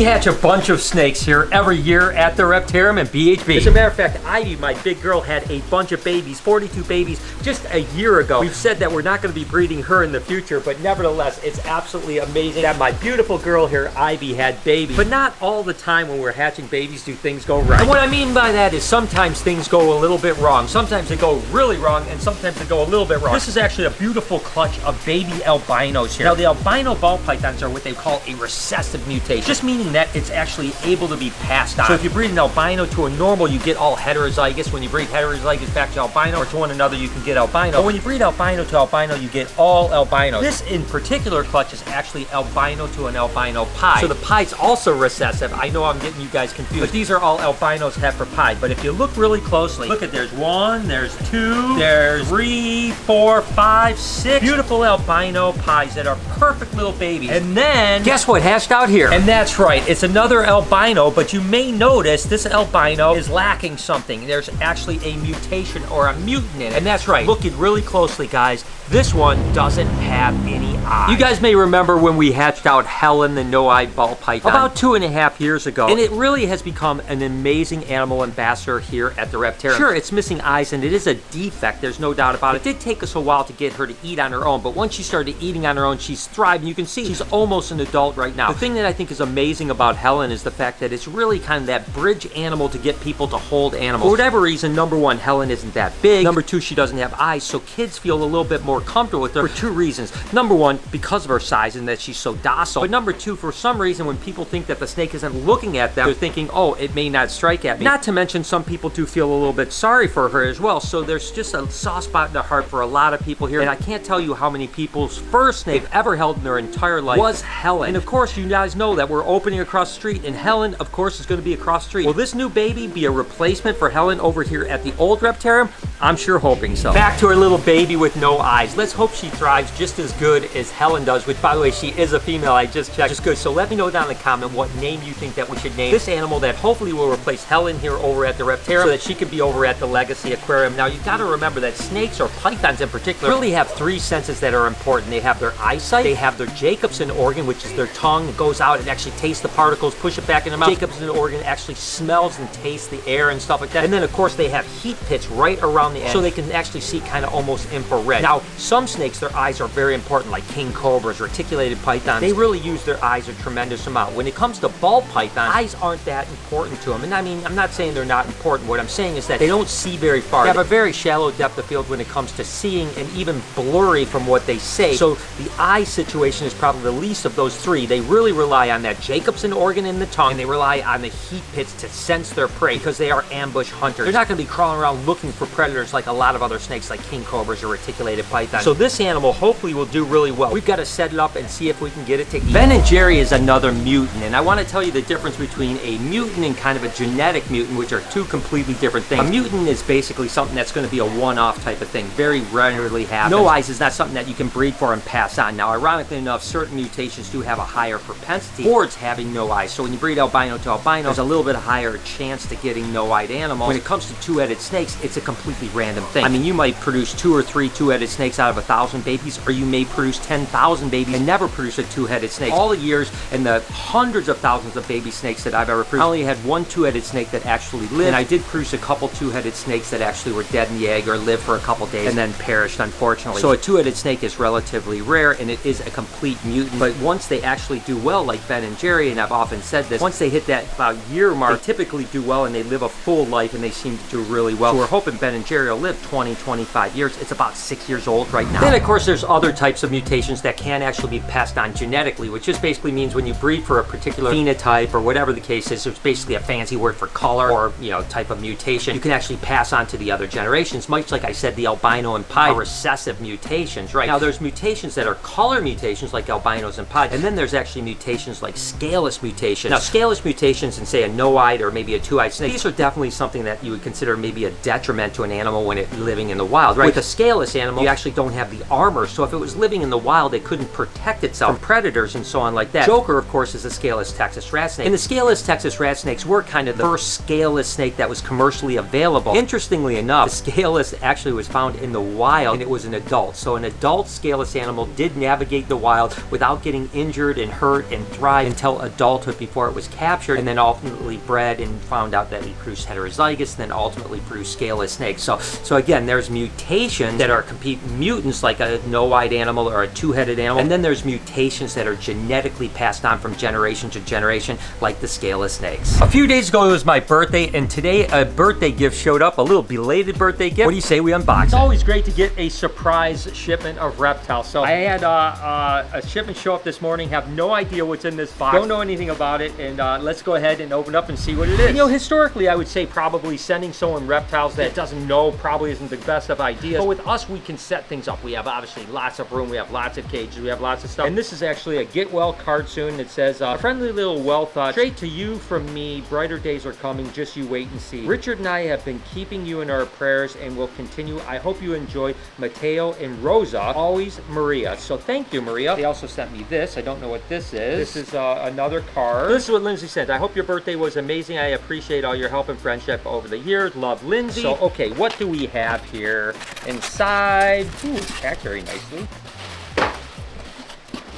We hatch a bunch of snakes here every year at the Reptarium and BHB. As a matter of fact, Ivy, my big girl, had a bunch of babies, 42 babies, just a year ago. We've said that we're not going to be breeding her in the future, but nevertheless, it's absolutely amazing that my beautiful girl here, Ivy, had babies. But not all the time when we're hatching babies do things go right. And what I mean by that is sometimes things go a little bit wrong. Sometimes they go really wrong, and sometimes they go a little bit wrong. This is actually a beautiful clutch of baby albinos here. Now, the albino ball pythons are what they call a recessive mutation, just meaning that it's actually able to be passed on. So if you breed an albino to a normal, you get all heterozygous. When you breed heterozygous back to albino or to one another, you can get albino. But when you breed albino to albino, you get all albinos. This in particular clutch is actually albino to an albino pied. So the pied's also recessive. I know I'm getting you guys confused, but these are all albinos heifer pied. But if you look really closely, look at, there's 1, there's 2, there's 3, 4, 5, 6 beautiful albino pies that are perfect little babies. And then guess what hatched out here? And that's right, it's another albino, but you may notice this albino is lacking something. There's actually a mutation or a mutant in it. And that's right, looking really closely, guys, this one doesn't have any eyes. You guys may remember when we hatched out Helen, the no-eyed ball python, about 2.5 years ago. And it really has become an amazing animal ambassador here at the Reptarium. Sure, it's missing eyes and it is a defect, there's no doubt about it. It did take us a while to get her to eat on her own, but once she started eating on her own, she's thriving. You can see she's almost an adult right now. The thing that I think is amazing about Helen is the fact that it's really kind of that bridge animal to get people to hold animals. For whatever reason, number one, Helen isn't that big. Number two, she doesn't have eyes, so kids feel a little bit more comfortable with her for 2 reasons. Number one, because of her size and that she's so docile. But number two, for some reason, when people think that the snake isn't looking at them, they're thinking, oh, it may not strike at me. Not to mention, some people do feel a little bit sorry for her as well. So there's just a soft spot in the heart for a lot of people here. And I can't tell you how many people's first snake they've ever held in their entire life was Helen. And of course, you guys know that we're opening across the street, and Helen, of course, is going to be across the street. Will this new baby be a replacement for Helen over here at the old Reptarium? I'm sure hoping so. Back to our little baby with no eyes. Let's hope she thrives just as good as Helen does, which, by the way, she is a female. I just checked. Just good. So let me know down in the comment what name you think that we should name this animal that hopefully will replace Helen here over at the Reptarium, so that she can be over at the Legasea Aquarium. Now, you've got to remember that snakes, or pythons in particular, really have 3 senses that are important. They have their eyesight, they have their Jacobson organ, which is their tongue that goes out and actually tastes the particles, push it back in the mouth. Jacobson organ actually smells and tastes the air and stuff like that. And then, of course, they have heat pits right around the edge, so they can actually see kind of almost infrared. Now, some snakes, their eyes are very important, like king cobras, reticulated pythons. They really use their eyes a tremendous amount. When it comes to ball pythons, eyes aren't that important to them. And I mean, I'm not saying they're not important. What I'm saying is that they don't see very far. They have a very shallow depth of field when it comes to seeing, and even blurry from what they say. So the eye situation is probably the least of those 3. They really rely on that Jacobson organ in the tongue, and they rely on the heat pits to sense their prey, because they are ambush hunters. They're not going to be crawling around looking for predators like a lot of other snakes like king cobras or reticulated pythons. So this animal hopefully will do really well. We've got to set it up and see if we can get it to eat. Ben and Jerry is another mutant, and I want to tell you the difference between a mutant and kind of a genetic mutant, which are 2 completely different things. A mutant is basically something that's going to be a one-off type of thing. Very rarely happens. No eyes is not something that you can breed for and pass on. Now, ironically enough, certain mutations do have a higher propensity towards having no eyes. So when you breed albino to albino, there's a little bit higher chance to getting no-eyed animals. When it comes to 2-headed snakes, it's a completely random thing. I mean, you might produce 2 or 3 2-headed snakes out of 1,000 babies, or you may produce 10,000 babies and never produce a 2-headed snake. All the years and the hundreds of thousands of baby snakes that I've ever produced, I only had 1 2-headed snake that actually lived, and I did produce a couple 2-headed snakes that actually were dead in the egg or lived for a couple days and then perished, unfortunately. So a 2-headed snake is relatively rare, and it is a complete mutant. But once they actually do well, like Ben and Jerry, and I've often said this, once they hit that about year mark, they typically do well and they live a full life, and they seem to do really well. So we're hoping Ben and Jerry will live 20, 25 years. It's about 6 years old right now. Then, of course, there's other types of mutations that can actually be passed on genetically, which just basically means when you breed for a particular phenotype or whatever the case is, it's basically a fancy word for color or, you know, type of mutation, you can actually pass on to the other generations. Much like I said, the albino and pied are recessive mutations, right? Now, there's mutations that are color mutations like albinos and pied, and then there's actually mutations like scaleless mutations. Now, scaleless mutations in, say, a no-eyed or maybe a 2-eyed snake, these are definitely something that you would consider maybe a detriment to an animal when it's living in the wild, right? With a scaleless animal, you actually don't have the armor, so if it was living in the wild, it couldn't protect itself from predators and so on like that. Joker, of course, is a scaleless Texas rat snake, and the scaleless Texas rat snakes were kind of the first scaleless snake that was commercially available. Interestingly enough, the scaleless actually was found in the wild, and it was an adult. So an adult scaleless animal did navigate the wild without getting injured and hurt and thrive until adulthood before it was captured, and then ultimately bred and found out that it produced heterozygous, and then ultimately produced scaleless snakes. So again, there's mutations that are complete mutants, like a no-eyed animal or a two-headed animal, and then there's mutations that are genetically passed on from generation to generation, like the scaleless snakes. A few days ago it was my birthday, and today a birthday gift showed up, a little belated birthday gift. What do you say we unbox it? It's always great to get a surprise shipment of reptiles. So I had a shipment show up this morning, have no idea what's in this box, don't know anything about it, and let's go ahead and open up and see what it is. And, you know, historically I would say probably sending someone reptiles that doesn't know probably isn't the best of ideas, but with us we can set things up. We have obviously lots of room, we have lots of cages, we have lots of stuff, and this is actually a get well card soon. It says, a friendly little wealth, straight to you from me, brighter days are coming, just you wait and see. Richard and I have been keeping you in our prayers and will continue. I hope you enjoy Mateo and Rosa, always Maria. So thank you, Maria. They also sent me this. I don't know what this is. This is another card. This is what Lindsay sent. I hope your birthday was amazing. I appreciate all your help and friendship over the years. Love, Lindsay. So, okay, what do we have here inside? Ooh, it's packed very nicely.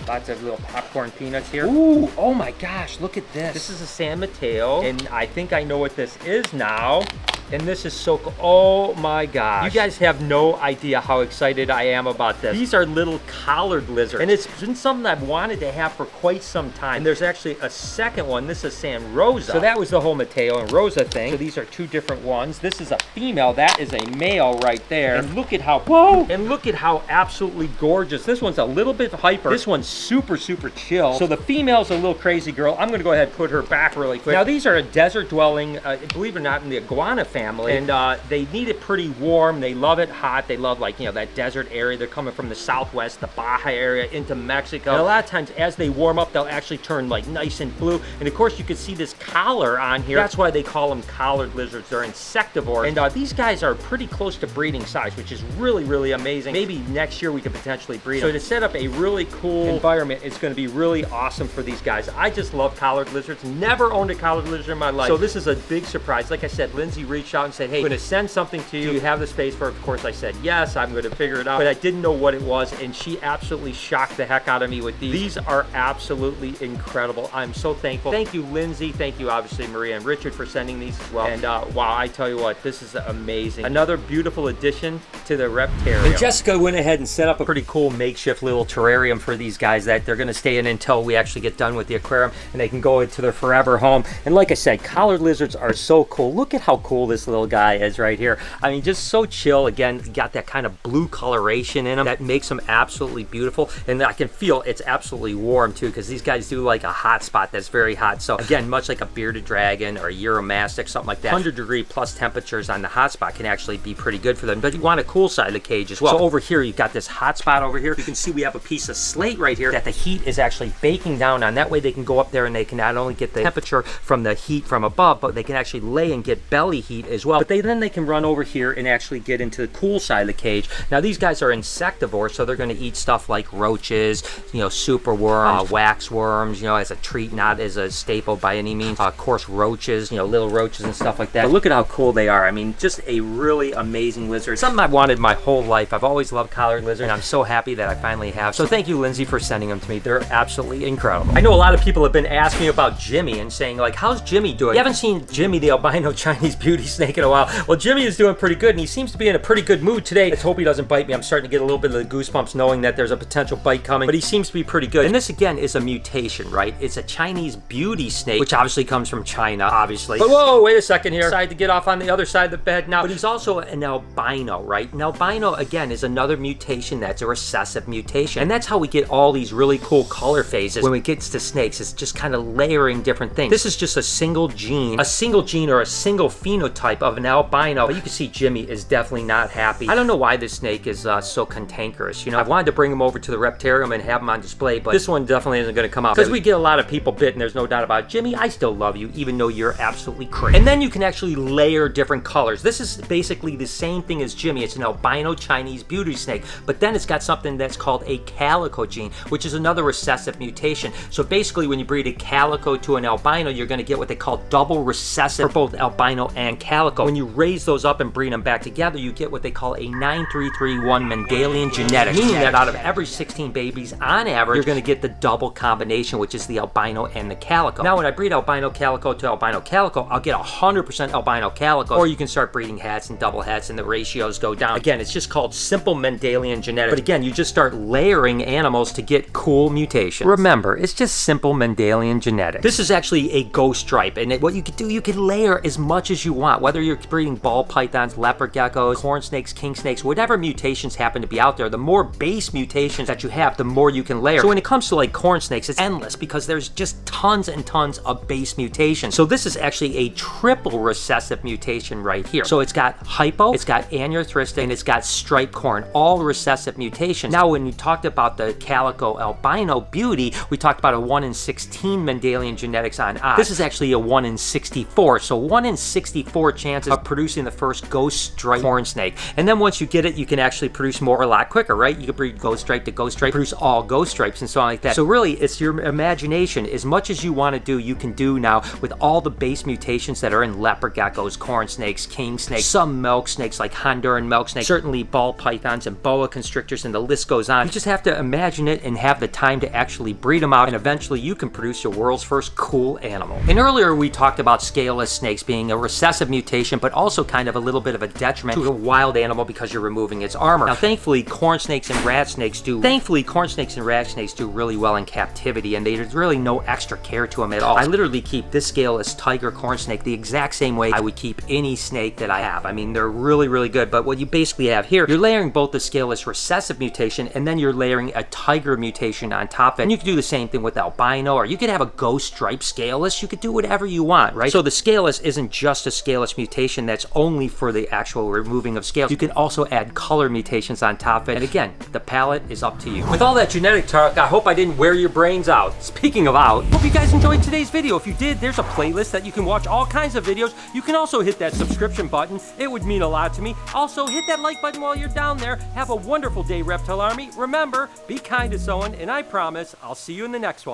Lots of little popcorn peanuts here. Ooh, oh my gosh, look at this. This is a San Mateo, and I think I know what this is now. And this is so cool. Oh my gosh. You guys have no idea how excited I am about this. These are little collared lizards, and it's been something I've wanted to have for quite some time. And there's actually a second one. This is San Rosa. So that was the whole Mateo and Rosa thing. So these are two different ones. This is a female. That is a male right there. And look at how, whoa! And look at how absolutely gorgeous. This one's a little bit hyper. This one's super, super chill. So the female's a little crazy girl. I'm gonna go ahead and put her back really quick. Now these are a desert dwelling, believe it or not, in the iguana family. And they need it pretty warm. They love it hot. They love, like, you know, that desert area. They're coming from the southwest, the Baja area, into Mexico. And a lot of times as they warm up, they'll actually turn like nice and blue. And of course you can see this collar on here. That's why they call them collared lizards. They're insectivores. And these guys are pretty close to breeding size, which is really, really amazing. Maybe next year we could potentially breed them. So to set up a really cool environment, it's going to be really awesome for these guys. I just love collared lizards. Never owned a collared lizard in my life. So this is a big surprise. Like I said, Lindsay reached out and said, hey, I'm going to send something to you. Do you have the space for it? Of course I said yes, I'm going to figure it out. But I didn't know what it was, and she absolutely shocked the heck out of me with these. These are absolutely incredible. I'm so thankful. Thank you, Lindsay. Thank you, obviously, Maria and Richard for sending these as well. And wow, I tell you what, this is amazing. Another beautiful addition to the Reptarium. And Jessica went ahead and set up a pretty cool makeshift little terrarium for these guys that they're going to stay in until we actually get done with the aquarium, and they can go into their forever home. And like I said, collared lizards are so cool. Look at how cool this little guy is right here. I mean, just so chill. Again, got that kind of blue coloration in them that makes them absolutely beautiful. And I can feel it's absolutely warm too, because these guys do like a hot spot that's very hot. So again, much like a bearded dragon or a Uromastic, something like that, 100-degree plus temperatures on the hot spot can actually be pretty good for them. But you want a cool side of the cage as well. So over here, you've got this hot spot over here. You can see we have a piece of slate right here that the heat is actually baking down on. That way they can go up there and they can not only get the temperature from the heat from above, but they can actually lay and get belly heat as well. But then they can run over here and actually get into the cool side of the cage. Now these guys are insectivores, so they're going to eat stuff like roaches, you know, super worms, wax worms, you know, as a treat, not as a staple by any means. Of course, roaches, you know, little roaches and stuff like that. But look at how cool they are. I mean, just a really amazing lizard. Something I've wanted my whole life. I've always loved collared lizards, and I'm so happy that I finally have. So thank you, Lindsay, for sending them to me. They're absolutely incredible. I know a lot of people have been asking me about Jimmy and saying, like, how's Jimmy doing? You haven't seen Jimmy, the albino Chinese beauty snake, in a while. Well, Jimmy is doing pretty good, and he seems to be in a pretty good mood today. Let's hope he doesn't bite me. I'm starting to get a little bit of the goosebumps knowing that there's a potential bite coming, but he seems to be pretty good. And this, again, is a mutation, right? It's a Chinese beauty snake, which obviously comes from China, obviously. But whoa, wait a second here. Decided to get off on the other side of the bed now. But he's also an albino, right? An albino, again, is another mutation that's a recessive mutation. And that's how we get all these really cool color phases when it gets to snakes. It's just kind of layering different things. This is just a single gene or a single phenotype of an albino. But you can see Jimmy is definitely not happy. I don't know why this snake is so cantankerous. You know, I've wanted to bring him over to the Reptarium and have him on display, but this one definitely isn't going to come out. Because we get a lot of people bitten, there's no doubt about it. Jimmy, I still love you, even though you're absolutely crazy. And then you can actually layer different colors. This is basically the same thing as Jimmy. It's an albino Chinese beauty snake, but then it's got something that's called a calico gene, which is another recessive mutation. So basically, when you breed a calico to an albino, you're going to get what they call double recessive for both albino and calico. calico. When you raise those up and breed them back together, you get what they call a 9331 Mendelian genetic, meaning that out of every 16 babies, on average, you're going to get the double combination, which is the albino and the calico. Now, when I breed albino calico to albino calico, I'll get 100% albino calico, or you can start breeding hats and double hats, and the ratios go down. Again, it's just called simple Mendelian genetics. But again, you just start layering animals to get cool mutations. Remember, it's just simple Mendelian genetics. This is actually a ghost stripe, and what you can do, you can layer as much as you want, whether you're breeding ball pythons, leopard geckos, corn snakes, king snakes, whatever mutations happen to be out there. The more base mutations that you have, the more you can layer. So when it comes to like corn snakes, it's endless because there's just tons and tons of base mutations. So this is actually a triple recessive mutation right here. So it's got hypo, it's got aneurystic, and it's got striped corn, all recessive mutations. Now, when we talked about the calico albino beauty, we talked about a 1 in 16 Mendelian genetics on odds. This is actually a 1 in 64. So 1 in 64 chances of producing the first ghost stripe corn snake. And then once you get it, you can actually produce more a lot quicker, right? You can breed ghost stripe to ghost stripe, produce all ghost stripes and so on like that. So really, it's your imagination. As much as you want to do, you can do now with all the base mutations that are in leopard geckos, corn snakes, king snakes, some milk snakes like Honduran milk snakes, certainly ball pythons and boa constrictors, and the list goes on. You just have to imagine it and have the time to actually breed them out, and eventually you can produce your world's first cool animal. And earlier we talked about scaleless snakes being a recessive mutation, but also kind of a little bit of a detriment to a wild animal because you're removing its armor. Now, thankfully, corn snakes and rat snakes do really well in captivity, and there's really no extra care to them at all. I literally keep this scaleless tiger corn snake the exact same way I would keep any snake that I have. I mean, they're really, really good, but what you basically have here, you're layering both the scaleless recessive mutation, and then you're layering a tiger mutation on top of it. And you can do the same thing with albino, or you could have a ghost stripe scaleless. You could do whatever you want, right? So the scaleless isn't just a scaleless mutation that's only for the actual removing of scales. You can also add color mutations on top of it. And again, the palette is up to you. With all that genetic talk, I hope I didn't wear your brains out. Speaking of out, hope you guys enjoyed today's video. If you did, there's a playlist that you can watch all kinds of videos. You can also hit that subscription button. It would mean a lot to me. Also, hit that like button while you're down there. Have a wonderful day, Reptile Army. Remember, be kind to someone, and I promise I'll see you in the next one.